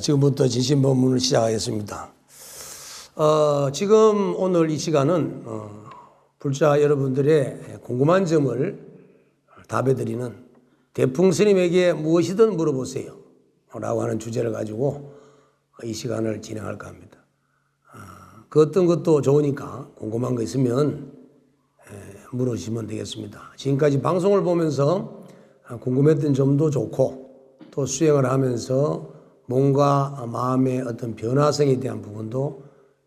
지금부터 진심본문을 시작하겠습니다. 지금 오늘 이 시간은 불자 여러분들의 궁금한 점을 답해드리는 대풍 스님에게 무엇이든 물어보세요 라고 하는 주제를 가지고 이 시간을 진행할까 합니다. 그 어떤 것도 좋으니까 궁금한 거 있으면 물으시면 되겠습니다. 지금까지 방송을 보면서 궁금했던 점도 좋고 또 수행을 하면서 몸과 마음의 어떤 변화성에 대한 부분도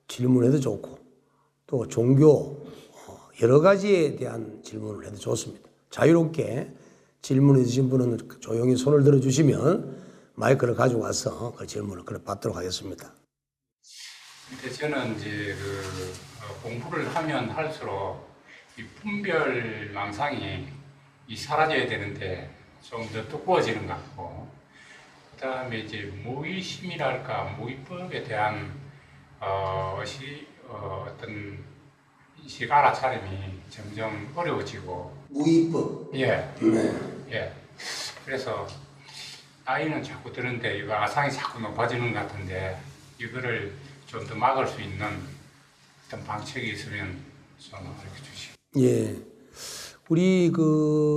질문해도 좋고 또 종교 여러 가지에 대한 질문을 해도 좋습니다. 자유롭게 질문해 주신 분은 조용히 손을 들어주시면 마이크를 가지고 와서 그 질문을 받도록 하겠습니다. 근데 저는 이제 공부를 하면 할수록 이 분별 망상이 사라져야 되는데 좀 더 두꺼워지는 것 같고, 그 다음에 이제 무의심이랄까 무의법에 대한 어떤 인식 알아차림이 점점 어려워지고. 무의법. 예. 예. 그래서 나이는 자꾸 드는데 이거 아상이 자꾸 높아지는 것 같은데 이거를 좀 더 막을 수 있는 어떤 방책이 있으면 좀 알려주시고. 예. 우리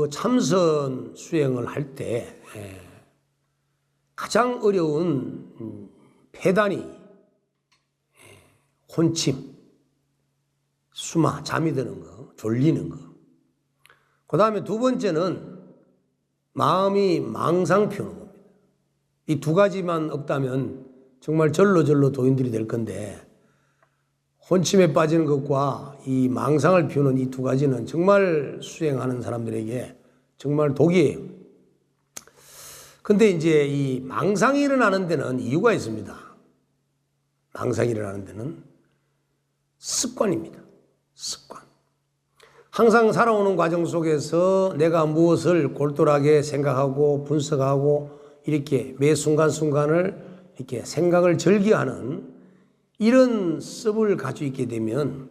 참선 수행을 할 때 가장 어려운 폐단이 혼침, 수마, 잠이 드는 거, 졸리는 거. 그 다음에 두 번째는 마음이 망상 피우는 겁니다. 이 두 가지만 없다면 정말 절로 도인들이 될 건데, 혼침에 빠지는 것과 이 망상을 피우는 이 두 가지는 정말 수행하는 사람들에게 정말 독이에요. 근데 이제 이 망상이 일어나는 데는 이유가 있습니다. 망상이 일어나는 데는 습관입니다. 습관. 항상 살아오는 과정 속에서 내가 무엇을 골똘하게 생각하고 분석하고 이렇게 매 순간순간을 이렇게 생각을 절기하는 이런 습을 가지고 있게 되면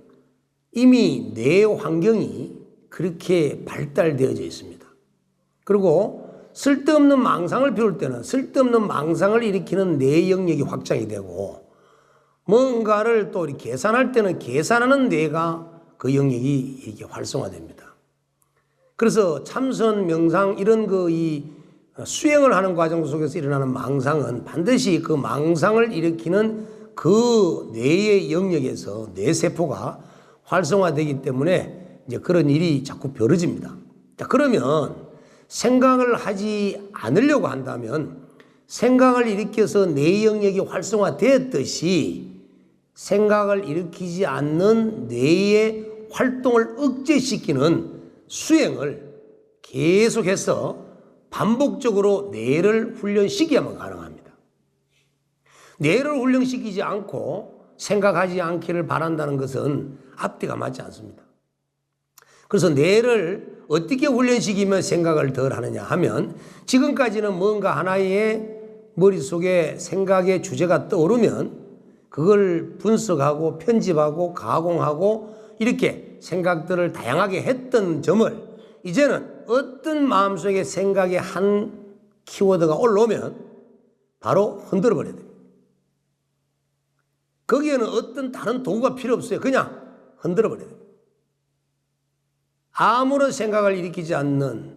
이미 뇌 환경이 그렇게 발달되어져 있습니다. 그리고 쓸데없는 망상을 피울 때는 쓸데없는 망상을 일으키는 뇌 영역이 확장이 되고, 뭔가를 또 계산할 때는 계산하는 뇌가 그 영역이 이렇게 활성화됩니다. 그래서 참선, 명상 이런 수행을 하는 과정 속에서 일어나는 망상은 반드시 그 망상을 일으키는 그 뇌의 영역에서 뇌세포가 활성화되기 때문에 이제 그런 일이 자꾸 벌어집니다. 자, 그러면 생각을 하지 않으려고 한다면 생각을 일으켜서 뇌 영역이 활성화되었듯이 생각을 일으키지 않는 뇌의 활동을 억제시키는 수행을 계속해서 반복적으로 뇌를 훈련시켜야만 가능합니다. 뇌를 훈련시키지 않고 생각하지 않기를 바란다는 것은 앞뒤가 맞지 않습니다. 그래서 뇌를 어떻게 훈련시키면 생각을 덜 하느냐 하면, 지금까지는 뭔가 하나의 머릿속에 생각의 주제가 떠오르면 그걸 분석하고 편집하고 가공하고 이렇게 생각들을 다양하게 했던 점을 이제는 어떤 마음속에 생각의 한 키워드가 올라오면 바로 흔들어 버려야 됩니다. 거기에는 어떤 다른 도구가 필요 없어요. 그냥 흔들어 버려야 됩니다. 아무런 생각을 일으키지 않는,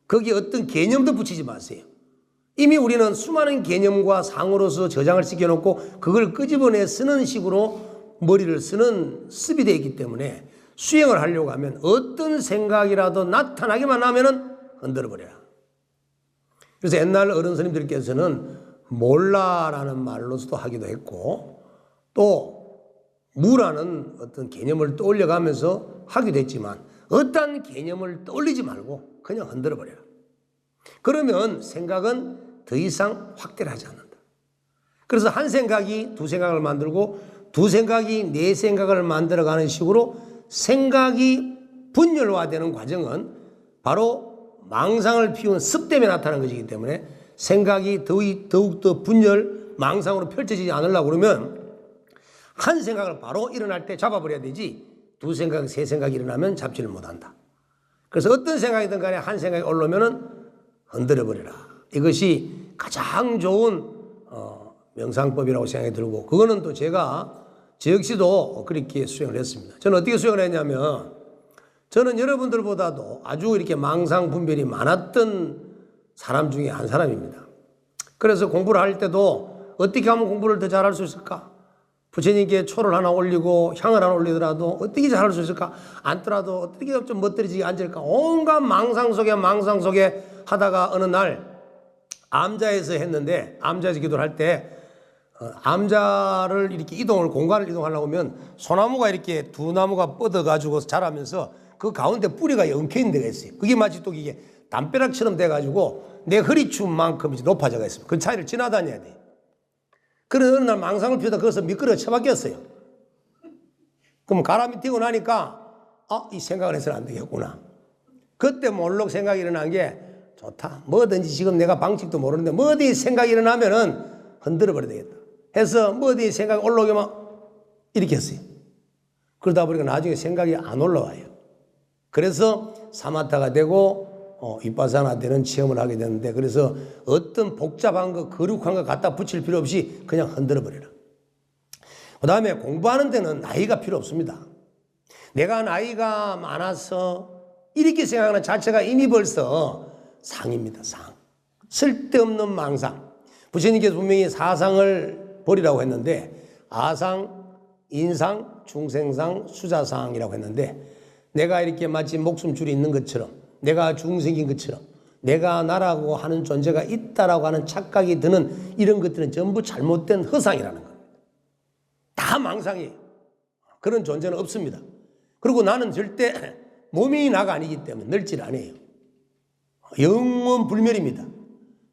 거기에 어떤 개념도 붙이지 마세요. 이미 우리는 수많은 개념과 상으로서 저장을 시켜놓고 그걸 끄집어내 쓰는 식으로 머리를 쓰는 습이 되어 있기 때문에 수행을 하려고 하면 어떤 생각이라도 나타나기만 하면은 흔들어 버려라. 그래서 옛날 어른 스님들께서는 몰라라는 말로서도 하기도 했고, 또 무라는 어떤 개념을 떠올려가면서 하기도 했지만, 어떤 개념을 떠올리지 말고 그냥 흔들어 버려라. 그러면 생각은 더 이상 확대를 하지 않는다. 그래서 한 생각이 두 생각을 만들고 두 생각이 네 생각을 만들어가는 식으로 생각이 분열화되는 과정은 바로 망상을 피운 습 때문에 나타나는 것이기 때문에, 생각이 더욱더 분열, 망상으로 펼쳐지지 않으려고 그러면 한 생각을 바로 일어날 때 잡아버려야 되지, 두 생각, 세 생각이 일어나면 잡지를 못한다. 그래서 어떤 생각이든 간에 한 생각이 올라오면은 흔들어버려라. 이것이 가장 좋은 명상법이라고 생각이 들고 그거는 또 제가 저 역시도 그렇게 수행을 했습니다. 저는 어떻게 수행을 했냐면 저는 여러분들보다도 아주 이렇게 망상 분별이 많았던 사람 중에 한 사람입니다. 그래서 공부를 할 때도 어떻게 하면 공부를 더 잘할 수 있을까? 부처님께 초를 하나 올리고 향을 하나 올리더라도 어떻게 잘할 수 있을까? 앉더라도 어떻게 좀 멋들어지게 앉을까? 온갖 망상 속에 하다가 어느 날 암자에서 했는데 암자에서 기도를 할 때 암자를 이렇게 공간을 이동하려고 하면 소나무가 이렇게 두 나무가 뻗어가지고 자라면서 그 가운데 뿌리가 엉켜 있는 데가 있어요. 그게 마치 또 이게 담벼락처럼 돼가지고 내 허리춤만큼 이제 높아져가 있습니다. 그 차이를 지나다녀야 돼요. 그런 어느 날 망상을 피우다 거기서 미끄러져 처박혔어요. 그럼 가람이 뛰고 나니까 이 생각을 해서는 안 되겠구나. 그때 몰록 생각이 일어난 게 좋다. 뭐든지 지금 내가 방식도 모르는데 뭐든지 생각이 일어나면은 흔들어 버려야 되겠다. 해서 뭐든지 생각이 올라오면 이렇게 했어요. 그러다 보니까 나중에 생각이 안 올라와요. 그래서 사마타가 되고 윗바사나 되는 체험을 하게 되는데 그래서 어떤 복잡한 거 거룩한 거 갖다 붙일 필요 없이 그냥 흔들어 버려라. 그 다음에 공부하는 데는 나이가 필요 없습니다. 내가 나이가 많아서 이렇게 생각하는 자체가 이미 벌써 상입니다. 상. 쓸데없는 망상. 부처님께서 분명히 사상을 버리라고 했는데 아상, 인상, 중생상, 수자상이라고 했는데 내가 이렇게 마치 목숨줄이 있는 것처럼 내가 중생인 것처럼 내가 나라고 하는 존재가 있다라고 하는 착각이 드는 이런 것들은 전부 잘못된 허상이라는 겁니다. 다 망상이에요. 그런 존재는 없습니다. 그리고 나는 절대 몸이 나가 아니기 때문에 늙질 않아요. 영원 불멸입니다.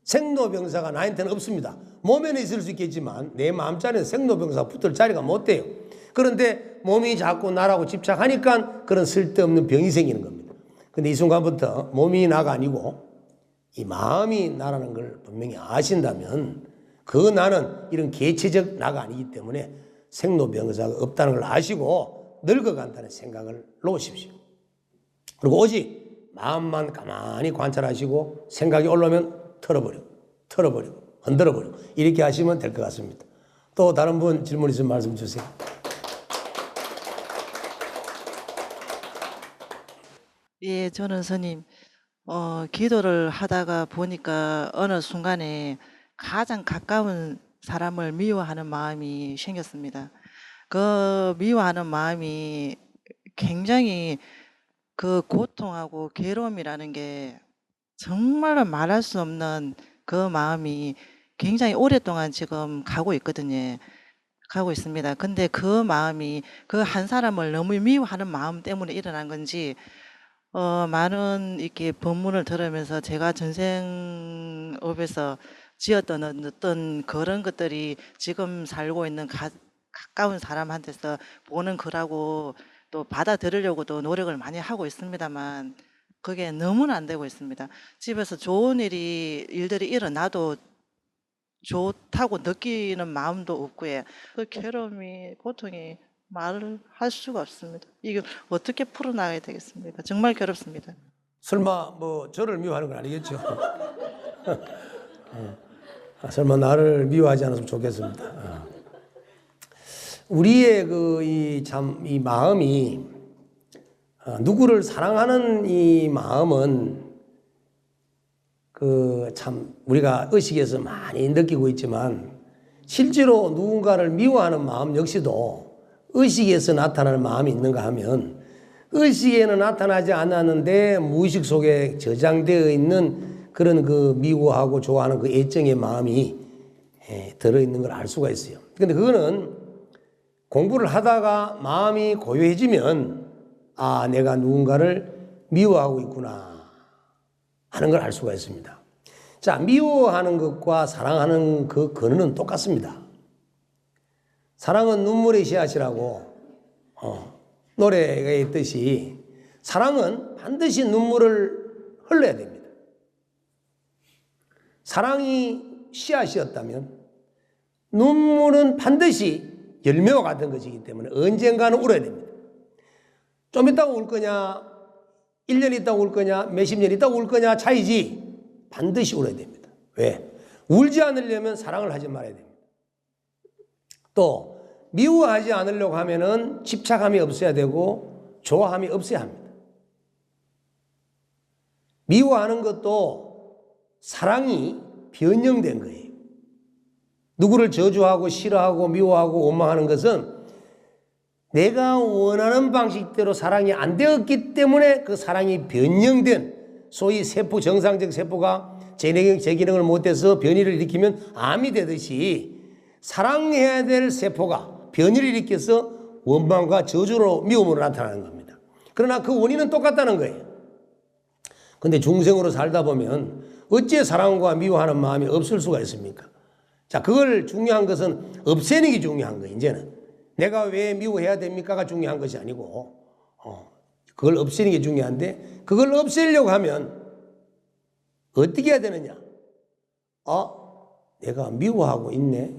생로병사가 나한테는 없습니다. 몸에는 있을 수 있겠지만 내 마음자리에 생로병사가 붙을 자리가 못 돼요. 그런데 몸이 자꾸 나라고 집착하니까 그런 쓸데없는 병이 생기는 겁니다. 근데 이 순간부터 몸이 나가 아니고 이 마음이 나라는 걸 분명히 아신다면 그 나는 이런 개체적 나가 아니기 때문에 생로병사가 없다는 걸 아시고 늙어간다는 생각을 놓으십시오. 그리고 오직 마음만 가만히 관찰하시고 생각이 올라오면 털어버리고 흔들어버리고 이렇게 하시면 될 것 같습니다. 또 다른 분 질문 있으면 말씀 주세요. 예, 저는 스님, 기도를 하다가 보니까 어느 순간에 가장 가까운 사람을 미워하는 마음이 생겼습니다. 그 미워하는 마음이 굉장히 그 고통하고 괴로움이라는 게 정말로 말할 수 없는 그 마음이 굉장히 오랫동안 지금 가고 있거든요. 가고 있습니다. 근데 그 마음이 그 한 사람을 너무 미워하는 마음 때문에 일어난 건지 많은 이렇게 법문을 들으면서 제가 전생업에서 지었던 어떤 그런 것들이 지금 살고 있는 가까운 사람한테서 보는 거라고 또 받아들이려고도 노력을 많이 하고 있습니다만 그게 너무나 안 되고 있습니다. 집에서 좋은 일들이 일어나도 좋다고 느끼는 마음도 없고요. 그 괴로움이, 고통이 말을 할 수가 없습니다. 이게 어떻게 풀어나가야 되겠습니까? 정말 괴롭습니다. 설마 뭐 저를 미워하는 건 아니겠죠? 설마 나를 미워하지 않았으면 좋겠습니다. 우리의 이 마음이 누구를 사랑하는 이 마음은 참 우리가 의식에서 많이 느끼고 있지만 실제로 누군가를 미워하는 마음 역시도 의식에서 나타나는 마음이 있는가 하면 의식에는 나타나지 않았는데 무의식 속에 저장되어 있는 그런 그 미워하고 좋아하는 그 애정의 마음이 들어있는 걸 알 수가 있어요. 근데 그거는 공부를 하다가 마음이 고요해지면 내가 누군가를 미워하고 있구나 하는 걸 알 수가 있습니다. 자, 미워하는 것과 사랑하는 그 근원은 똑같습니다. 사랑은 눈물의 씨앗이라고 노래가 있듯이 사랑은 반드시 눈물을 흘려야 됩니다. 사랑이 씨앗이었다면 눈물은 반드시 열매와 같은 것이기 때문에 언젠가는 울어야 됩니다. 좀 있다가 울 거냐, 1년 있다가 울 거냐, 몇십 년 있다가 울 거냐 차이지 반드시 울어야 됩니다. 왜? 울지 않으려면 사랑을 하지 말아야 됩니다. 또 미워하지 않으려고 하면은 집착함이 없어야 되고 좋아함이 없어야 합니다. 미워하는 것도 사랑이 변형된 거예요. 누구를 저주하고 싫어하고 미워하고 원망하는 것은 내가 원하는 방식대로 사랑이 안 되었기 때문에 그 사랑이 변형된, 소위 세포, 정상적 세포가 제 기능을 못해서 변이를 일으키면 암이 되듯이 사랑해야 될 세포가 변이를 일으켜서 원망과 저주로 미움으로 나타나는 겁니다. 그러나 그 원인은 똑같다는 거예요. 근데 중생으로 살다 보면 어째 사랑과 미워하는 마음이 없을 수가 있습니까? 자, 그걸 중요한 것은 없애는 게 중요한 거예요. 이제는 내가 왜 미워해야 됩니까가 중요한 것이 아니고 그걸 없애는 게 중요한데, 그걸 없애려고 하면 어떻게 해야 되느냐? 내가 미워하고 있네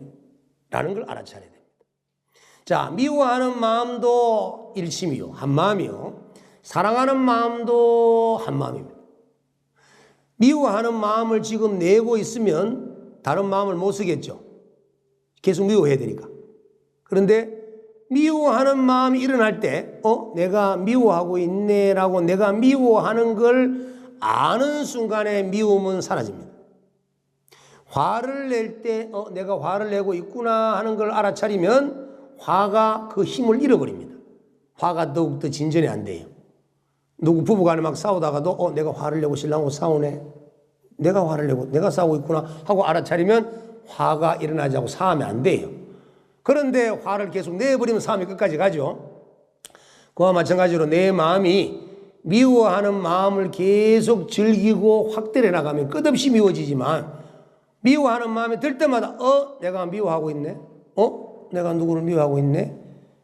라는 걸 알아차려야 됩니다. 자, 미워하는 마음도 일심이요, 한 마음이요. 사랑하는 마음도 한 마음입니다. 미워하는 마음을 지금 내고 있으면 다른 마음을 못 쓰겠죠. 계속 미워해야 되니까. 그런데 미워하는 마음이 일어날 때 내가 미워하고 있네라고 내가 미워하는 걸 아는 순간에 미움은 사라집니다. 화를 낼 때 내가 화를 내고 있구나 하는 걸 알아차리면 화가 그 힘을 잃어버립니다. 화가 더욱더 진전이 안 돼요. 누구 부부간에 막 싸우다가도 내가 화를 내고 신랑하고 싸우네, 내가 화를 내고 내가 싸우고 있구나 하고 알아차리면 화가 일어나지 않고 싸우면 안 돼요. 그런데 화를 계속 내버리면 싸움이 끝까지 가죠. 그와 마찬가지로 내 마음이 미워하는 마음을 계속 즐기고 확대해 나가면 끝없이 미워지지만, 미워하는 마음이 들 때마다 내가 미워하고 있네, 내가 누구를 미워하고 있네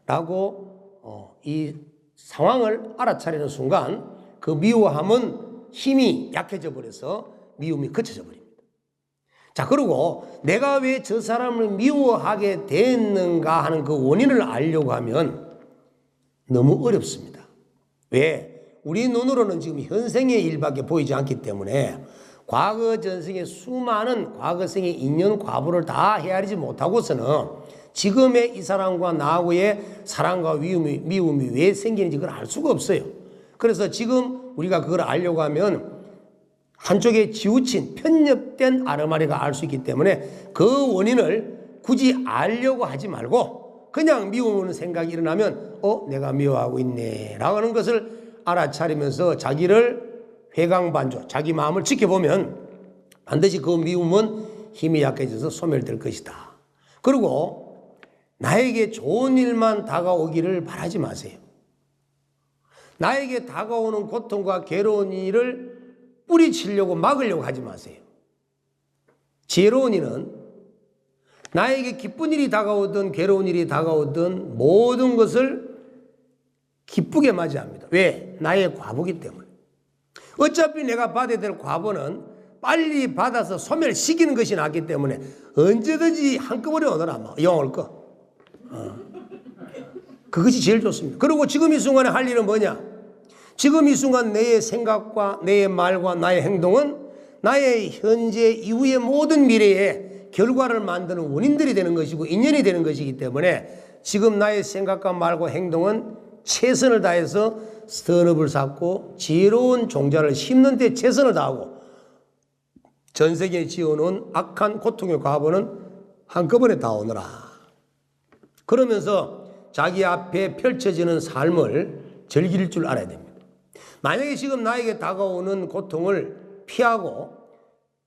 라고 이 상황을 알아차리는 순간 그 미워함은 힘이 약해져 버려서 미움이 그쳐져 버립니다. 자, 그리고 내가 왜 저 사람을 미워하게 됐는가 하는 그 원인을 알려고 하면 너무 어렵습니다. 왜? 우리 눈으로는 지금 현생의 일밖에 보이지 않기 때문에 과거 전생의 수많은 과거생의 인연 과보를 다 헤아리지 못하고서는 지금의 이 사람과 나하고의 사랑과 미움이 왜 생기는지 그걸 알 수가 없어요. 그래서 지금 우리가 그걸 알려고 하면 한쪽에 지우친 편협된 아르마리가 알 수 있기 때문에 그 원인을 굳이 알려고 하지 말고 그냥 미우는 생각이 일어나면 내가 미워하고 있네 라고 하는 것을 알아차리면서 자기를 회강반조, 자기 마음을 지켜보면 반드시 그 미움은 힘이 약해져서 소멸될 것이다. 그리고 나에게 좋은 일만 다가오기를 바라지 마세요. 나에게 다가오는 고통과 괴로운 일을 뿌리치려고 막으려고 하지 마세요. 지혜로운 이는 나에게 기쁜 일이 다가오든 괴로운 일이 다가오든 모든 것을 기쁘게 맞이합니다. 왜? 나의 과보기 때문에. 어차피 내가 받아야 될 과보는 빨리 받아서 소멸시키는 것이 낫기 때문에 언제든지 한꺼번에 오너라 영 올 거. 그것이 제일 좋습니다. 그리고 지금 이 순간에 할 일은 뭐냐? 지금 이 순간 내 생각과 내 말과 나의 행동은 나의 현재 이후의 모든 미래의 결과를 만드는 원인들이 되는 것이고 인연이 되는 것이기 때문에 지금 나의 생각과 말과 행동은 최선을 다해서 선업을 쌓고 지혜로운 종자를 심는 데 최선을 다하고 전 세계에 지어놓은 악한 고통의 과보는 한꺼번에 다 오너라. 그러면서 자기 앞에 펼쳐지는 삶을 즐길 줄 알아야 됩니다. 만약에 지금 나에게 다가오는 고통을 피하고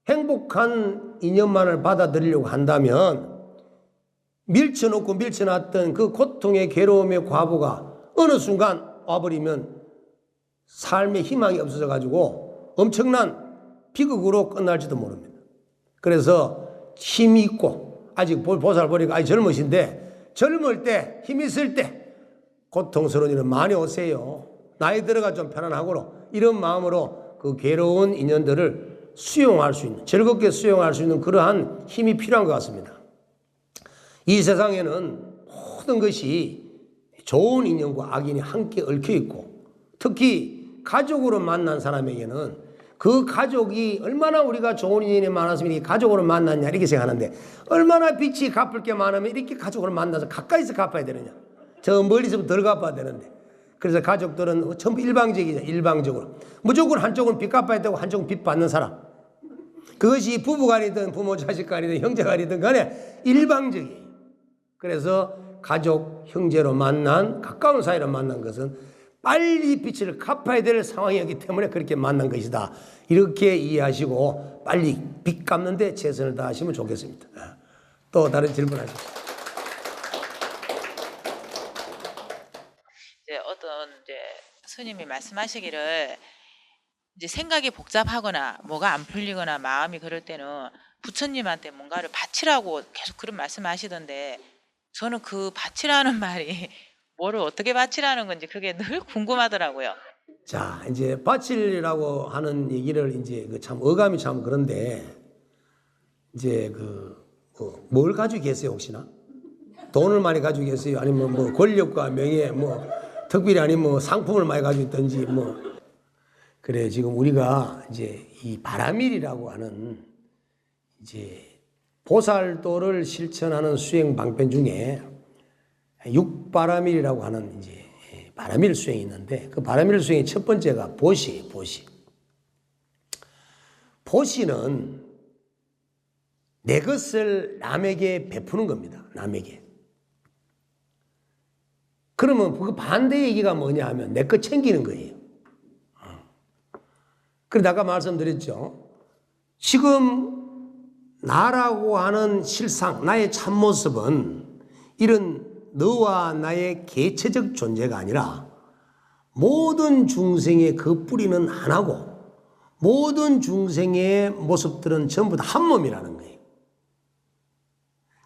행복한 인연만을 받아들이려고 한다면 밀쳐놓고 밀쳐놨던 그 고통의 괴로움의 과보가 어느 순간 와버리면 삶의 희망이 없어져 가지고 엄청난 비극으로 끝날지도 모릅니다. 그래서 힘이 있고 아직 보살 보니까 아직 젊으신데 젊을 때 힘 있을 때 고통스러운 일은 많이 오세요. 나이 들어가 좀 편안하고 이런 마음으로 그 괴로운 인연들을 수용할 수 있는, 즐겁게 수용할 수 있는 그러한 힘이 필요한 것 같습니다. 이 세상에는 모든 것이 좋은 인연과 악인이 함께 얽혀 있고 특히 가족으로 만난 사람에게는 그 가족이 얼마나 우리가 좋은 인연이 많았으면 이 가족으로 만났냐 이렇게 생각하는데 얼마나 빚이 갚을 게 많으면 이렇게 가족으로 만나서 가까이서 갚아야 되느냐. 저 멀리서 덜 갚아야 되는데. 그래서 가족들은 전부 일방적이죠. 일방적으로. 무조건 한쪽은 빚 갚아야 되고 한쪽은 빚 받는 사람. 그것이 부부간이든 부모 자식간이든 형제간이든 간에 일방적이에요. 그래서 가족, 형제로 만난 가까운 사이로 만난 것은 빨리 빚을 갚아야 될 상황이었기 때문에 그렇게 만난 것이다. 이렇게 이해하시고 빨리 빚 갚는 데 최선을 다하시면 좋겠습니다. 또 다른 질문 하시죠. 어떤 스님이 말씀하시기를 이제 생각이 복잡하거나 뭐가 안 풀리거나 마음이 그럴 때는 부처님한테 뭔가를 바치라고 계속 그런 말씀하시던데 저는 그 바치라는 말이 뭐를 어떻게 바치라는 건지 그게 늘 궁금하더라고요. 자, 이제 바치라고 하는 얘기를 이제 참 어감이 참 그런데 이제 뭘 가지고 계세요 혹시나? 돈을 많이 가지고 계세요? 아니면 뭐 권력과 명예 뭐 특별히 아니면 뭐 상품을 많이 가지고 있든지 뭐 그래 지금 우리가 이제 이 바라밀이라고 하는 이제 보살도를 실천하는 수행 방편 중에 육바라밀이라고 하는 이제 바라밀 수행이 있는데 그 바라밀 수행의 첫 번째가 보시예요. 보시. 보시는 내 것을 남에게 베푸는 겁니다. 남에게. 그러면 그 반대 얘기가 뭐냐 하면 내 것 챙기는 거예요. 그래서 아까 말씀드렸죠. 지금 나라고 하는 실상, 나의 참모습은 이런 너와 나의 개체적 존재가 아니라 모든 중생의 그 뿌리는 하나고 모든 중생의 모습들은 전부 다 한 몸이라는 거예요.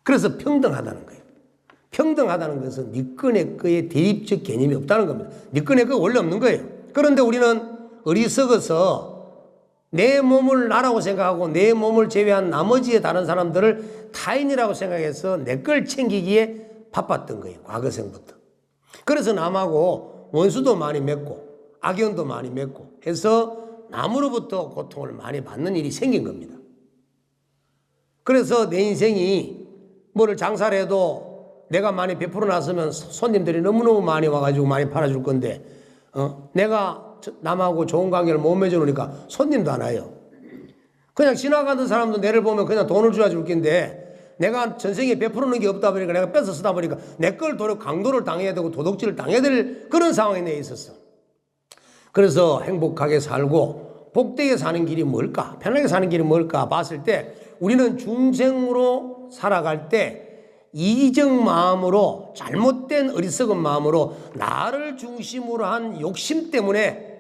그래서 평등하다는 거예요. 평등하다는 것은 네 거 내 거의 대립적 개념이 없다는 겁니다. 네 거 내 거 원래 없는 거예요. 그런데 우리는 어리석어서 내 몸을 나라고 생각하고 내 몸을 제외한 나머지의 다른 사람들을 타인이라고 생각해서 내 걸 챙기기에 바빴던 거예요. 과거생부터. 그래서 남하고 원수도 많이 맺고 악연도 많이 맺고 해서 남으로부터 고통을 많이 받는 일이 생긴 겁니다. 그래서 내 인생이 뭐를 장사를 해도 내가 많이 베풀어 놨으면 손님들이 너무너무 많이 와가지고 많이 팔아줄 건데 내가 남하고 좋은 관계를 못 맺어놓으니까 손님도 안 와요. 그냥 지나가는 사람도 내를 보면 그냥 돈을 줘야 줄 건데 내가 전생에 베풀어놓은 게 없다 보니까 내가 뺏어 쓰다 보니까 내 걸 도로 강도를 당해야 되고 도둑질을 당해야 될 그런 상황에 내 있었어. 그래서 행복하게 살고 복되게 사는 길이 뭘까? 편하게 사는 길이 뭘까? 봤을 때 우리는 중생으로 살아갈 때 이기적 마음으로 잘못된 어리석은 마음으로 나를 중심으로 한 욕심 때문에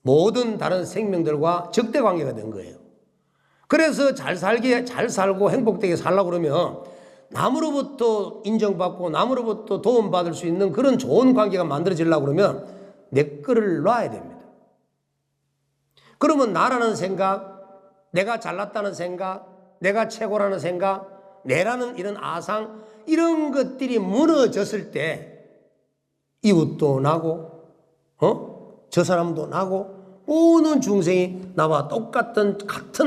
모든 다른 생명들과 적대 관계가 된 거예요. 그래서 잘 살고 행복되게 살려고 그러면 남으로부터 인정받고 남으로부터 도움받을 수 있는 그런 좋은 관계가 만들어지려고 그러면 내 거를 놔야 됩니다. 그러면 나라는 생각, 내가 잘났다는 생각, 내가 최고라는 생각, 내라는 이런 아상, 이런 것들이 무너졌을 때 이웃도 나고, 저 사람도 나고, 모든 중생이 나와 같은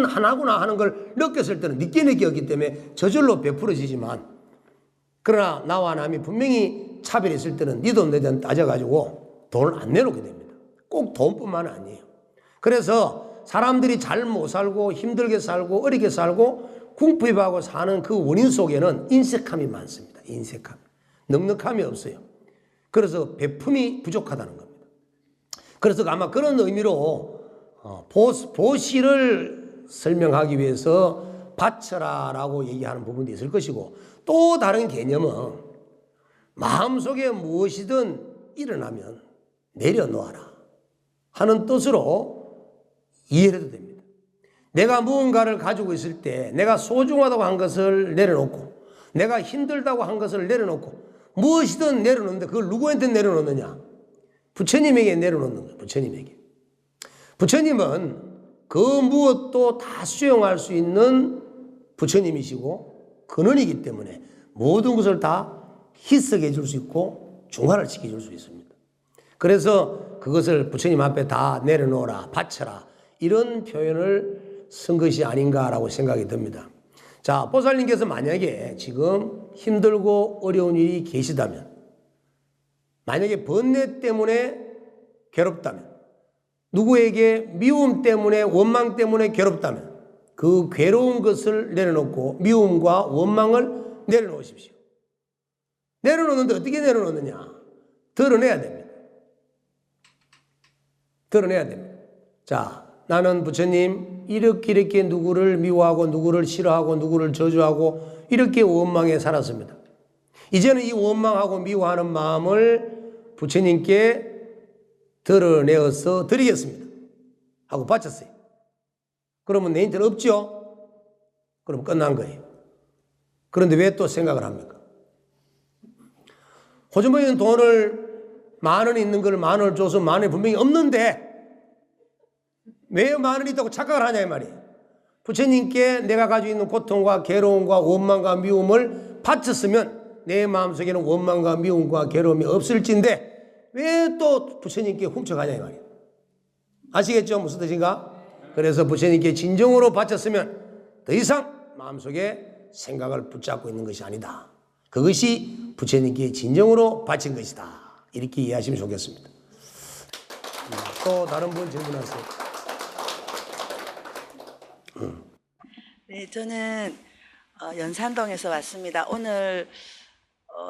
하나구나 하는 걸 느꼈을 때는 늦게 느꼈기 때문에 저절로 베풀어지지만 그러나 나와 남이 분명히 차별이 있을 때는 네 돈 내 돈 따져가지고 돈을 안 내놓게 됩니다. 꼭 돈뿐만 아니에요. 그래서 사람들이 잘 못 살고 힘들게 살고 어렵게 살고 궁핍하고 사는 그 원인 속에는 인색함이 많습니다. 인색함. 넉넉함이 없어요. 그래서 베품이 부족하다는 겁니다. 그래서 아마 그런 의미로 보시를 설명하기 위해서 바쳐라라고 얘기하는 부분도 있을 것이고 또 다른 개념은 마음속에 무엇이든 일어나면 내려놓아라 하는 뜻으로 이해를 해도 됩니다. 내가 무언가를 가지고 있을 때 내가 소중하다고 한 것을 내려놓고 내가 힘들다고 한 것을 내려놓고 무엇이든 내려놓는데 그걸 누구한테 내려놓느냐? 부처님에게 내려놓는 거예요. 부처님에게. 부처님은 그 무엇도 다 수용할 수 있는 부처님이시고 근원이기 때문에 모든 것을 다 희석해 줄 수 있고 중화를 시켜줄 수 있습니다. 그래서 그것을 부처님 앞에 다 내려놓으라, 바쳐라 이런 표현을 쓴 것이 아닌가라고 생각이 듭니다. 자, 보살님께서 만약에 지금 힘들고 어려운 일이 계시다면, 만약에 번뇌 때문에 괴롭다면, 누구에게 미움 때문에, 원망 때문에 괴롭다면 그 괴로운 것을 내려놓고 미움과 원망을 내려놓으십시오. 내려놓는데 어떻게 내려놓느냐? 드러내야 됩니다. 드러내야 됩니다. 자, 나는 부처님 이렇게 누구를 미워하고 누구를 싫어하고 누구를 저주하고 이렇게 원망해 살았습니다. 이제는 이 원망하고 미워하는 마음을 부처님께 드러내어서 드리겠습니다 하고 바쳤어요. 그러면 내 인터는 없죠? 그럼 끝난 거예요. 그런데 왜 또 생각을 합니까? 호주머니에 돈을 10,000원 있는 걸 10,000원을 줘서 10,000원이 분명히 없는데 왜 10,000원이 있다고 착각을 하냐 이 말이에요. 부처님께 내가 가지고 있는 고통과 괴로움과 원망과 미움을 바쳤으면 내 마음속에는 원망과 미움과 괴로움이 없을진데 왜 또 부처님께 훔쳐가냐 이 말이에요. 아시겠죠? 무슨 뜻인가? 그래서 부처님께 진정으로 바쳤으면 더 이상 마음속에 생각을 붙잡고 있는 것이 아니다. 그것이 부처님께 진정으로 바친 것이다. 이렇게 이해하시면 좋겠습니다. 또 다른 분 질문하세요. 네, 저는 연산동에서 왔습니다. 오늘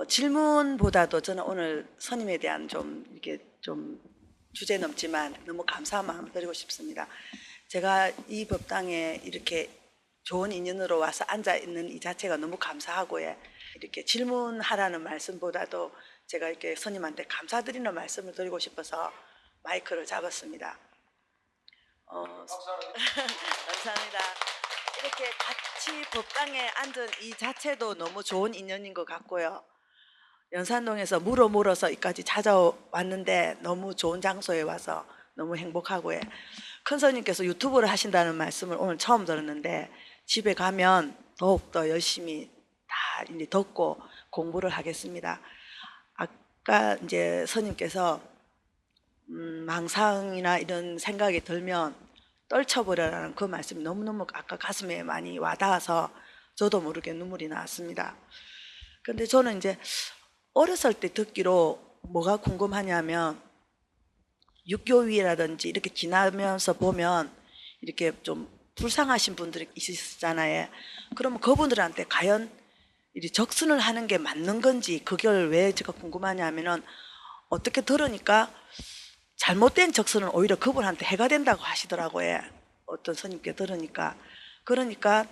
질문보다도 저는 오늘 스님에 대한 좀 이렇게 좀 주제 넘지만 너무 감사한 마음을 드리고 싶습니다. 제가 이 법당에 이렇게 좋은 인연으로 와서 앉아 있는 이 자체가 너무 감사하고요. 이렇게 질문하라는 말씀보다도 제가 이렇게 스님한테 감사드리는 말씀을 드리고 싶어서 마이크를 잡았습니다. 감사합니다. 이렇게 같이 법당에 앉은 이 자체도 너무 좋은 인연인 것 같고요. 연산동에서 물어서 여기까지 찾아왔는데 너무 좋은 장소에 와서 너무 행복하고요. 큰 스님께서 유튜브를 하신다는 말씀을 오늘 처음 들었는데 집에 가면 더욱더 열심히 다 이제 듣고 공부를 하겠습니다. 아까 이제 스님께서 망상이나 이런 생각이 들면 떨쳐버려라는 그 말씀이 너무너무 아까 가슴에 많이 와닿아서 저도 모르게 눈물이 나왔습니다. 근데 저는 이제 어렸을 때 듣기로 뭐가 궁금하냐면 육교위라든지 이렇게 지나면서 보면 이렇게 좀 불쌍하신 분들이 있으시잖아요. 그러면 그분들한테 과연 이 적선을 하는 게 맞는 건지 그걸 왜 제가 궁금하냐면은 어떻게 들으니까 잘못된 적선은 오히려 그분한테 해가 된다고 하시더라고요. 어떤 스님께 들으니까. 그러니까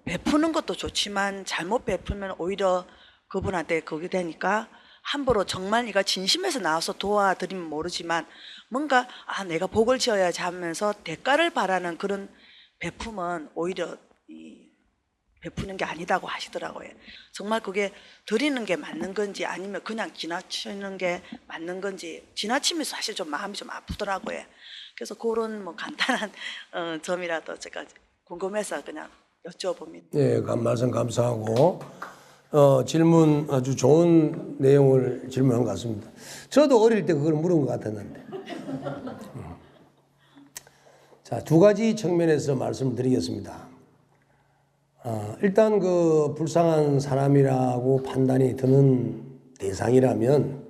베푸는 것도 좋지만 잘못 베풀면 오히려 그분한테 그게 되니까 함부로 정말 네가 진심에서 나와서 도와드리면 모르지만 뭔가 내가 복을 지어야지 하면서 대가를 바라는 그런 베품은 오히려 베푸는 게 아니다고 하시더라고요. 정말 그게 드리는 게 맞는 건지 아니면 그냥 지나치는 게 맞는 건지 지나치면 사실 좀 마음이 좀 아프더라고요. 그래서 그런 뭐 간단한 점이라도 제가 궁금해서 그냥 여쭤봅니다. 네, 말씀 감사하고 질문 아주 좋은 내용을 질문한 것 같습니다. 저도 어릴 때 그걸 물은 것 같았는데. 자, 두 가지 측면에서 말씀을 드리겠습니다. 일단 그 불쌍한 사람이라고 판단이 드는 대상이라면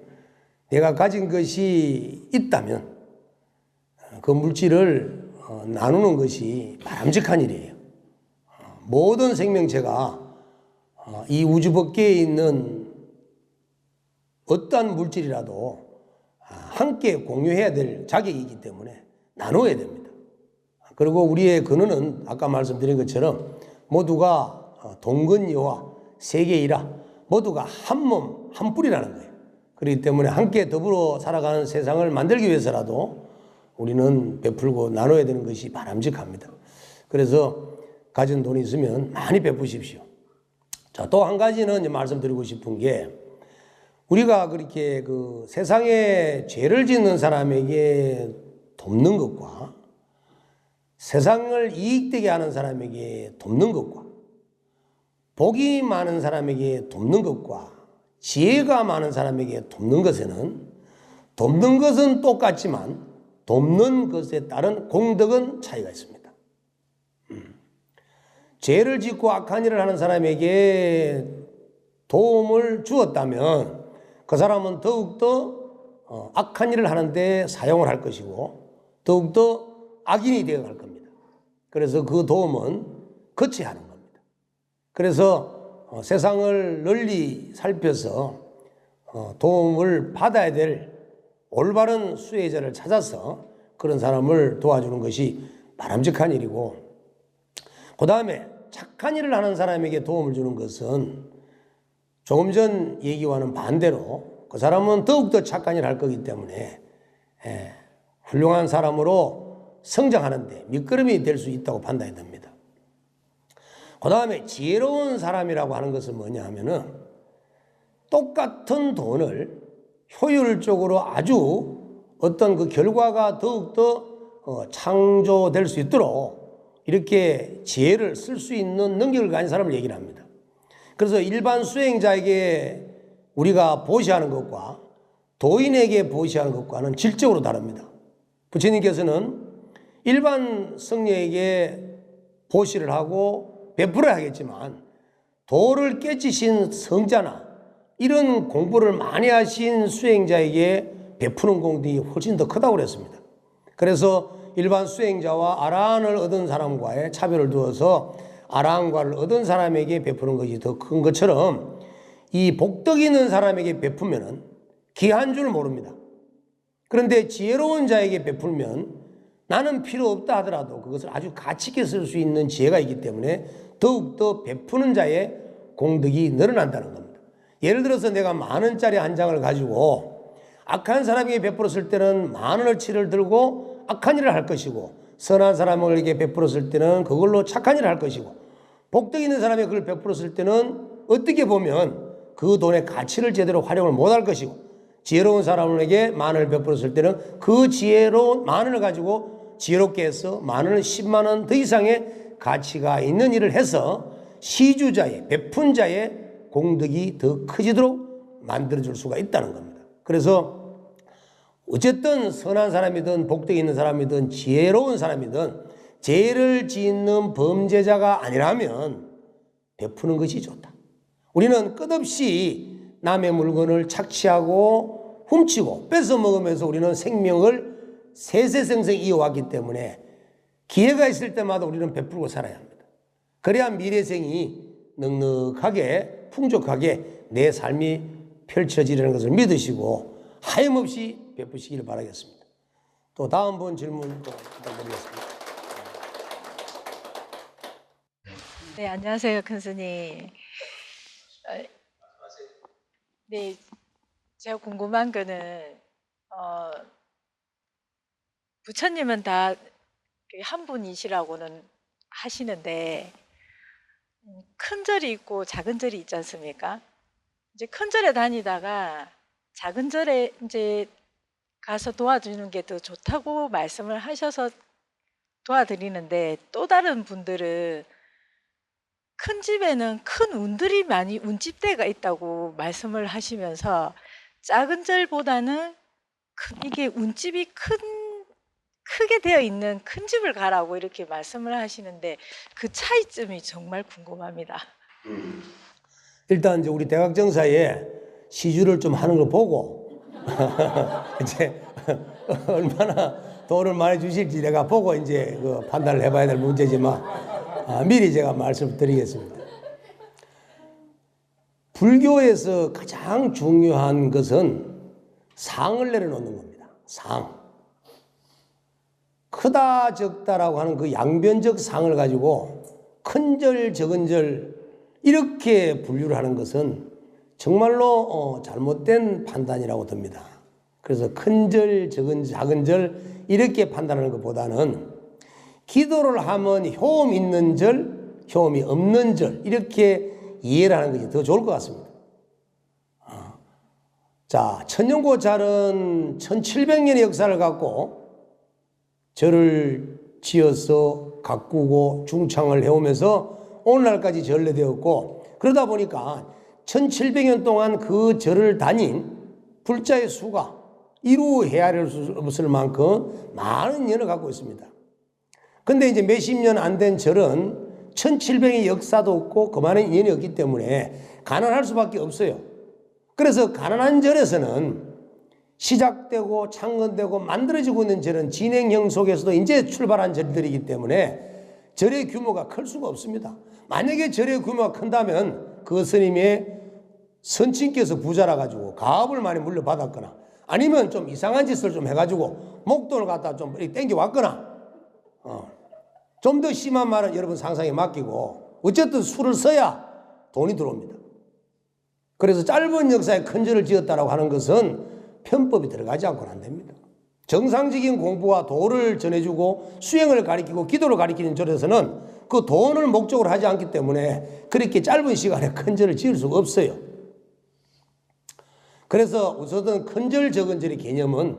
내가 가진 것이 있다면 그 물질을 나누는 것이 바람직한 일이에요. 모든 생명체가 이 우주 밖에 있는 어떠한 물질이라도 함께 공유해야 될 자격이기 때문에 나눠야 됩니다. 그리고 우리의 근원은 아까 말씀드린 것처럼 모두가 동근이와 세계이라 모두가 한 몸, 한 뿔이라는 거예요. 그렇기 때문에 함께 더불어 살아가는 세상을 만들기 위해서라도 우리는 베풀고 나눠야 되는 것이 바람직합니다. 그래서 가진 돈이 있으면 많이 베푸십시오. 자, 또 한 가지는 이제 말씀드리고 싶은 게 우리가 그렇게 그 세상에 죄를 짓는 사람에게 돕는 것과 세상을 이익되게 하는 사람에게 돕는 것과 복이 많은 사람에게 돕는 것과 지혜가 많은 사람에게 돕는 것에는 돕는 것은 똑같지만 돕는 것에 따른 공덕은 차이가 있습니다. 죄를 짓고 악한 일을 하는 사람에게 도움을 주었다면 그 사람은 더욱더 악한 일을 하는데 사용을 할 것이고 더욱더 악인이 되어갈 겁니다. 그래서 그 도움은 거쳐야 하는 겁니다. 그래서 세상을 널리 살펴서 도움을 받아야 될 올바른 수혜자를 찾아서 그런 사람을 도와주는 것이 바람직한 일이고, 그 다음에 착한 일을 하는 사람에게 도움을 주는 것은 조금 전 얘기와는 반대로 그 사람은 더욱더 착한 일을 할 거기 때문에 훌륭한 사람으로 성장하는데 밑거름이 될 수 있다고 판단이 됩니다. 그 다음에 지혜로운 사람이라고 하는 것은 뭐냐 하면은 똑같은 돈을 효율적으로 아주 어떤 그 결과가 더욱더 창조될 수 있도록 이렇게 지혜를 쓸 수 있는 능력을 가진 사람을 얘기를 합니다. 그래서 일반 수행자에게 우리가 보시하는 것과 도인에게 보시하는 것과는 질적으로 다릅니다. 부처님께서는 일반 성녀에게 보시를 하고 베풀어야 하겠지만 도를 깨치신 성자나 이런 공부를 많이 하신 수행자에게 베푸는 공덕이 훨씬 더 크다고 그랬습니다. 그래서 일반 수행자와 아라한을 얻은 사람과의 차별을 두어서 아라한과를 얻은 사람에게 베푸는 것이 더 큰 것처럼 이 복덕 있는 사람에게 베푸면 기한 줄 모릅니다. 그런데 지혜로운 자에게 베풀면 나는 필요 없다 하더라도 그것을 아주 가치 있게 쓸 수 있는 지혜가 있기 때문에 더욱더 베푸는 자의 공덕이 늘어난다는 겁니다. 예를 들어서 내가 10,000원짜리 한 장을 가지고 악한 사람에게 베풀었을 때는 10,000원어치를 들고 악한 일을 할 것이고, 선한 사람에게 베풀었을 때는 그걸로 착한 일을 할 것이고, 복덕 있는 사람에게 그걸 베풀었을 때는 어떻게 보면 그 돈의 가치를 제대로 활용을 못할 것이고, 지혜로운 사람에게 10,000원을 베풀었을 때는 그 지혜로운 10,000원을 가지고 지혜롭게 해서 10,000원을 100,000원 더 이상의 가치가 있는 일을 해서 시주자의 베푼 자의 공덕이 더 커지도록 만들어줄 수가 있다는 겁니다. 그래서 어쨌든 선한 사람이든 복덕이 있는 사람이든 지혜로운 사람이든 죄를 짓는 범죄자가 아니라면 베푸는 것이 좋다. 우리는 끝없이 남의 물건을 착취하고 훔치고 뺏어 먹으면서 우리는 생명을 세세성생 이어왔기 때문에 기회가 있을 때마다 우리는 베풀고 살아야 합니다. 그래야 미래생이 넉넉하게 풍족하게 내 삶이 펼쳐지려는 것을 믿으시고 하염없이 베푸시기를 바라겠습니다. 또 다음 분 질문 또 부탁드리겠습니다. 네, 안녕하세요, 큰 스님. 네, 제가 궁금한 거는 부처님은 다 한 분이시라고는 하시는데 큰 절이 있고 작은 절이 있지 않습니까? 이제 큰 절에 다니다가 작은 절에 이제 가서 도와주는 게 더 좋다고 말씀을 하셔서 도와드리는데, 또 다른 분들은 큰 집에는 큰 운들이 많이 운집대가 있다고 말씀을 하시면서 작은 절보다는 이게 운집이 크게 되어 있는 큰 집을 가라고 이렇게 말씀을 하시는데 그 차이점이 정말 궁금합니다. 일단 이제 우리 대각정사에 시주를 좀 하는 걸 보고 이제 얼마나 돈을 많이 주실지 내가 보고 이제 그 판단을 해봐야 될 문제지만 미리 제가 말씀드리겠습니다. 불교에서 가장 중요한 것은 상을 내려놓는 겁니다. 상. 크다 적다라고 하는 그 양변적 상을 가지고 큰 절 적은 절 이렇게 분류를 하는 것은 정말로 잘못된 판단이라고 듭니다. 그래서 큰 절 작은 절 이렇게 판단하는 것보다는 기도를 하면 효험 있는 절 효험이 없는 절 이렇게 이해를 하는 것이 더 좋을 것 같습니다. 자, 천연고찰은 1700년의 역사를 갖고 절을 지어서 가꾸고 중창을 해오면서 오늘날까지 전래되었고, 그러다 보니까 1700년 동안 그 절을 다닌 불자의 수가 이루 헤아릴 수 없을 만큼 많은 연을 갖고 있습니다. 근데 이제 몇십 년 안 된 절은 1700의 역사도 없고 그만한 인연이 없기 때문에 가난할 수밖에 없어요. 그래서 가난한 절에서는 시작되고 창건되고 만들어지고 있는 절은 진행형 속에서도 이제 출발한 절들이기 때문에 절의 규모가 클 수가 없습니다. 만약에 절의 규모가 큰다면 그 스님의 선친께서 부자라 가지고 가업을 많이 물려받았거나 아니면 좀 이상한 짓을 좀 해가지고 목돈을 갖다 좀 땡겨 왔거나 좀 더 심한 말은 여러분 상상에 맡기고 어쨌든 수를 써야 돈이 들어옵니다. 그래서 짧은 역사에 큰 절을 지었다라고 하는 것은 편법이 들어가지 않고는 안 됩니다. 정상적인 공부와 도를 전해주고 수행을 가리키고 기도를 가리키는 절에서는 그 돈을 목적으로 하지 않기 때문에 그렇게 짧은 시간에 큰 절을 지을 수가 없어요. 그래서 우선은 큰 절, 적은 절의 개념은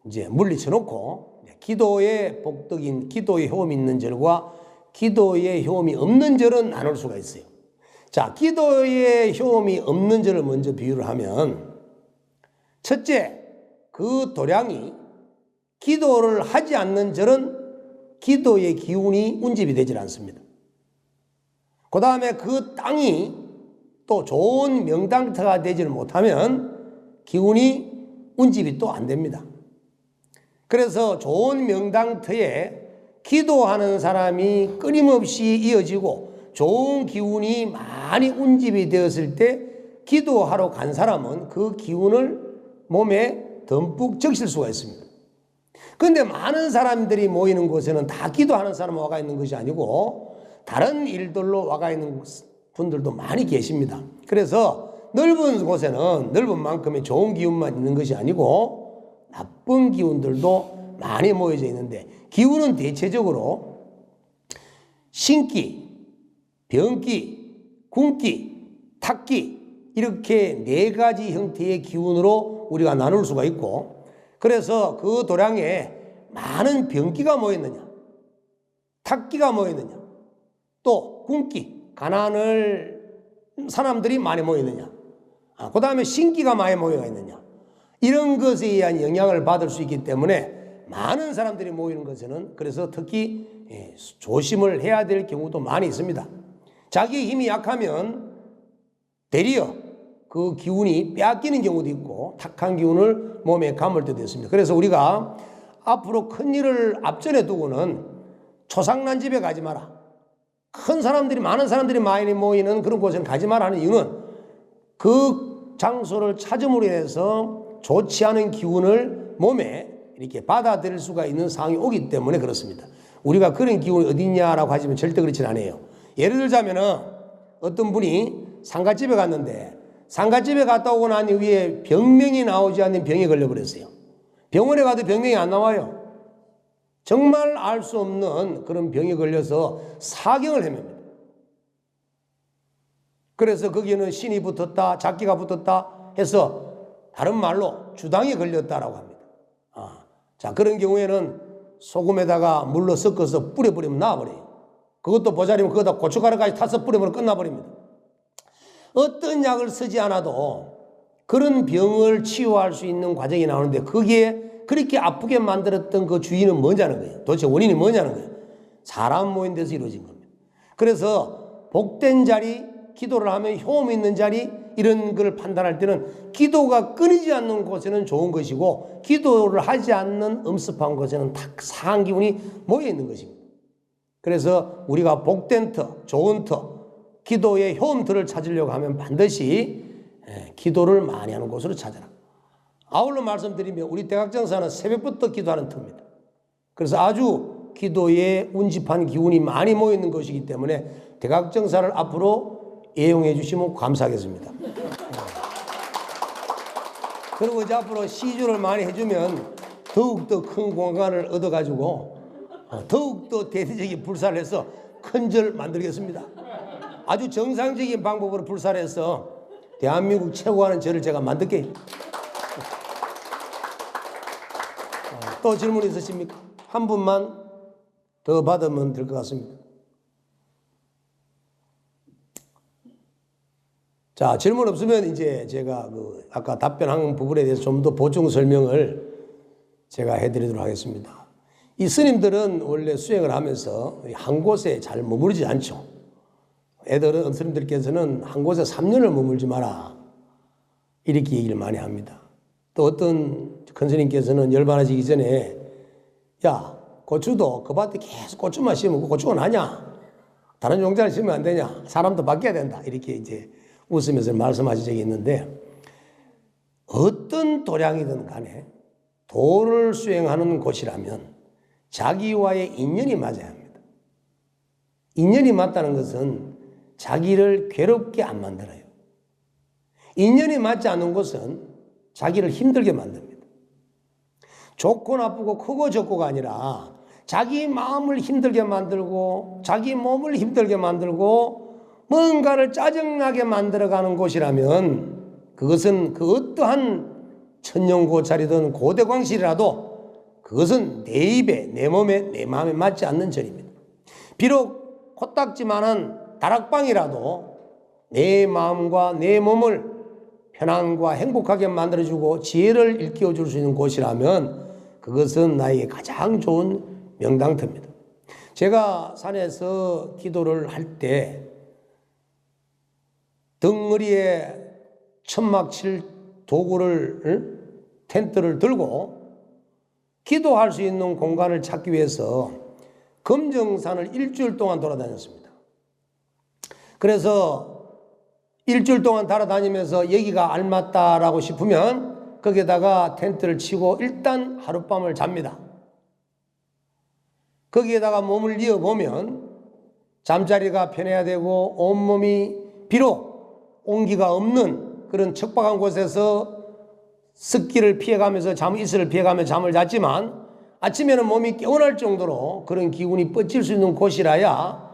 이제 물리쳐 놓고 기도의 복덕인 기도의 효험이 있는 절과 기도의 효험이 없는 절은 나눌 수가 있어요. 자, 기도의 효험이 없는 절을 먼저 비유를 하면 첫째, 그 도량이 기도를 하지 않는 절은 기도의 기운이 운집이 되질 않습니다. 그 다음에 그 땅이 또 좋은 명당터가 되지를 못하면 기운이 운집이 또 안 됩니다. 그래서 좋은 명당터에 기도하는 사람이 끊임없이 이어지고 좋은 기운이 많이 운집이 되었을 때 기도하러 간 사람은 그 기운을 몸에 듬뿍 적실 수가 있습니다. 그런데 많은 사람들이 모이는 곳에는 다 기도하는 사람 와가 있는 것이 아니고 다른 일들로 와가 있는 분들도 많이 계십니다. 그래서 넓은 곳에는 넓은 만큼의 좋은 기운만 있는 것이 아니고 나쁜 기운들도 많이 모여져 있는데 기운은 대체적으로 신기, 병기, 군기, 탁기 이렇게 네 가지 형태의 기운으로 우리가 나눌 수가 있고 그래서 그 도량에 많은 병기가 모였느냐 탁기가 모였느냐 또 군기, 가난을 사람들이 많이 모였느냐 그 다음에 신기가 많이 모여 있느냐 이런 것에 의한 영향을 받을 수 있기 때문에 많은 사람들이 모이는 것에는 그래서 특히 조심을 해야 될 경우도 많이 있습니다. 자기 힘이 약하면 되리어 그 기운이 빼앗기는 경우도 있고 탁한 기운을 몸에 감을 때도 있습니다. 그래서 우리가 앞으로 큰 일을 앞전에 두고는 초상난 집에 가지 마라. 큰 사람들이 많은 사람들이 많이 모이는 그런 곳에는 가지 마라 하는 이유는 그 장소를 찾음으로 인해서 좋지 않은 기운을 몸에 이렇게 받아들일 수가 있는 상황이 오기 때문에 그렇습니다. 우리가 그런 기운이 어디 있냐라고 하시면 절대 그렇지는 않아요. 예를 들자면은 어떤 분이 상갓집에 갔는데 상갓집에 갔다 오고 난 이후에 병명이 나오지 않는 병에 걸려버렸어요. 병원에 가도 병명이 안 나와요. 정말 알 수 없는 그런 병에 걸려서 사경을 헤맵니다. 그래서 거기에는 신이 붙었다, 작기가 붙었다 해서 다른 말로 주당이 걸렸다라고 합니다. 자, 그런 경우에는 소금에다가 물로 섞어서 뿌려버리면 나와버려요. 그것도 모자리면 거기다 고춧가루까지 타서 뿌려버리면 끝나버립니다. 어떤 약을 쓰지 않아도 그런 병을 치유할 수 있는 과정이 나오는데 거기에 그렇게 아프게 만들었던 그 주인은 뭐냐는 거예요. 도대체 원인이 뭐냐는 거예요. 사람 모인 데서 이루어진 겁니다. 그래서 복된 자리, 기도를 하면 효험 있는 자리 이런 걸 판단할 때는 기도가 끊이지 않는 곳에는 좋은 것이고 기도를 하지 않는 엄습한 곳에는 탁 상한 기운이 모여 있는 것입니다. 그래서 우리가 복된 터, 좋은 터, 기도의 효험터를 찾으려고 하면 반드시 기도를 많이 하는 곳으로 찾아라. 아울러 말씀드리면 우리 대각정사는 새벽부터 기도하는 터입니다. 그래서 아주 기도에 운집한 기운이 많이 모여 있는 것이기 때문에 대각정사를 앞으로 애용해 주시면 감사하겠습니다. 그리고 이제 앞으로 시주를 많이 해주면 더욱더 큰 공간을 얻어가지고 더욱더 대대적인 불사를 해서 큰 절 만들겠습니다. 아주 정상적인 방법으로 불사를 해서 대한민국 최고하는 절을 제가 만들게요. 또 질문 있으십니까? 한 분만 더 받으면 될 것 같습니다. 자, 질문 없으면 이제 제가 아까 답변한 부분에 대해서 좀 더 보충 설명을 제가 해드리도록 하겠습니다. 이 스님들은 원래 수행을 하면서 한 곳에 잘 머무르지 않죠. 애들은 스님들께서는 한 곳에 3년을 머물지 마라 이렇게 얘기를 많이 합니다. 또 어떤 큰 스님께서는 열반하시기 전에 야, 고추도 그 밭에 계속 고추만 심으면 고추가 나냐? 다른 종자를 심으면 안 되냐? 사람도 바뀌어야 된다. 이렇게 이제 웃으면서 말씀하신 적이 있는데, 어떤 도량이든 간에 도를 수행하는 곳이라면 자기와의 인연이 맞아야 합니다. 인연이 맞다는 것은 자기를 괴롭게 안 만들어요. 인연이 맞지 않는 곳은 자기를 힘들게 만듭니다. 좋고 나쁘고 크고 적고가 아니라 자기 마음을 힘들게 만들고 자기 몸을 힘들게 만들고 뭔가를 짜증나게 만들어가는 곳이라면 그것은 그 어떠한 천년고찰이든 고대광실이라도 그것은 내 입에 내 몸에 내 마음에 맞지 않는 절입니다. 비록 코딱지만한 다락방이라도 내 마음과 내 몸을 편안과 행복하게 만들어주고 지혜를 일깨워줄 수 있는 곳이라면 그것은 나에게 가장 좋은 명당터입니다. 제가 산에서 기도를 할 때 덩어리에 천막 칠 도구를 텐트를 들고 기도할 수 있는 공간을 찾기 위해서 금정산을 일주일 동안 돌아다녔습니다. 그래서 일주일 동안 돌아다니면서 여기가 알맞다라고 싶으면 거기에다가 텐트를 치고 일단 하룻밤을 잡니다. 거기에다가 몸을 이어보면 잠자리가 편해야 되고 온몸이 비록 온기가 없는 그런 척박한 곳에서 습기를 피해가면서 이슬을 피해가며 잠을 잤지만 아침에는 몸이 깨어날 정도로 그런 기운이 뻗칠 수 있는 곳이라야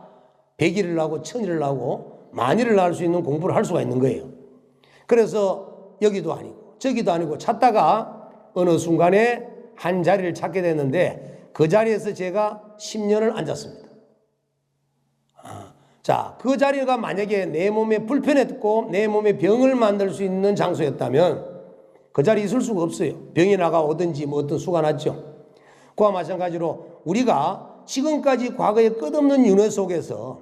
100일을 하고 1000일을 하고 만일을 할 수 있는 공부를 할 수가 있는 거예요. 그래서 여기도 아니고 저기도 아니고 찾다가 어느 순간에 한 자리를 찾게 됐는데 그 자리에서 제가 10년을 앉았습니다. 자, 그 자리가 만약에 내 몸에 불편했고 내 몸에 병을 만들 수 있는 장소였다면 그 자리에 있을 수가 없어요. 병이 나가오든지 뭐 어떤 수가 났죠. 그와 마찬가지로 우리가 지금까지 과거의 끝없는 윤회 속에서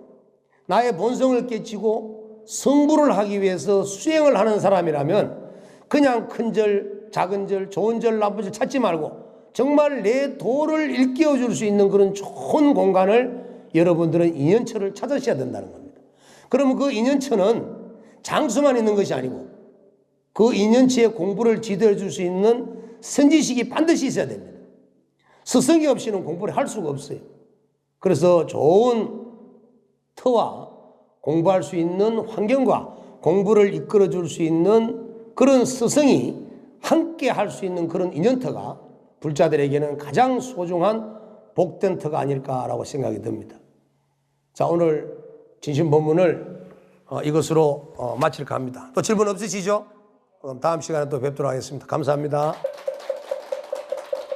나의 본성을 깨치고 성불을 하기 위해서 수행을 하는 사람이라면 그냥 큰 절, 작은 절, 좋은 절, 나쁜 절 찾지 말고 정말 내 도를 일깨워 줄 수 있는 그런 좋은 공간을 여러분들은 인연처를 찾으셔야 된다는 겁니다. 그러면 그 인연처는 장수만 있는 것이 아니고 그 인연처의 공부를 지도해 줄 수 있는 선지식이 반드시 있어야 됩니다. 스승이 없이는 공부를 할 수가 없어요. 그래서 좋은 터와 공부할 수 있는 환경과 공부를 이끌어 줄 수 있는 그런 스승이 함께 할 수 있는 그런 인연터가 불자들에게는 가장 소중한 복된 터가 아닐까라고 생각이 듭니다. 자, 오늘 진심 본문을 이것으로 마칠까 합니다. 또 질문 없으시죠? 그럼 다음 시간에 또 뵙도록 하겠습니다. 감사합니다.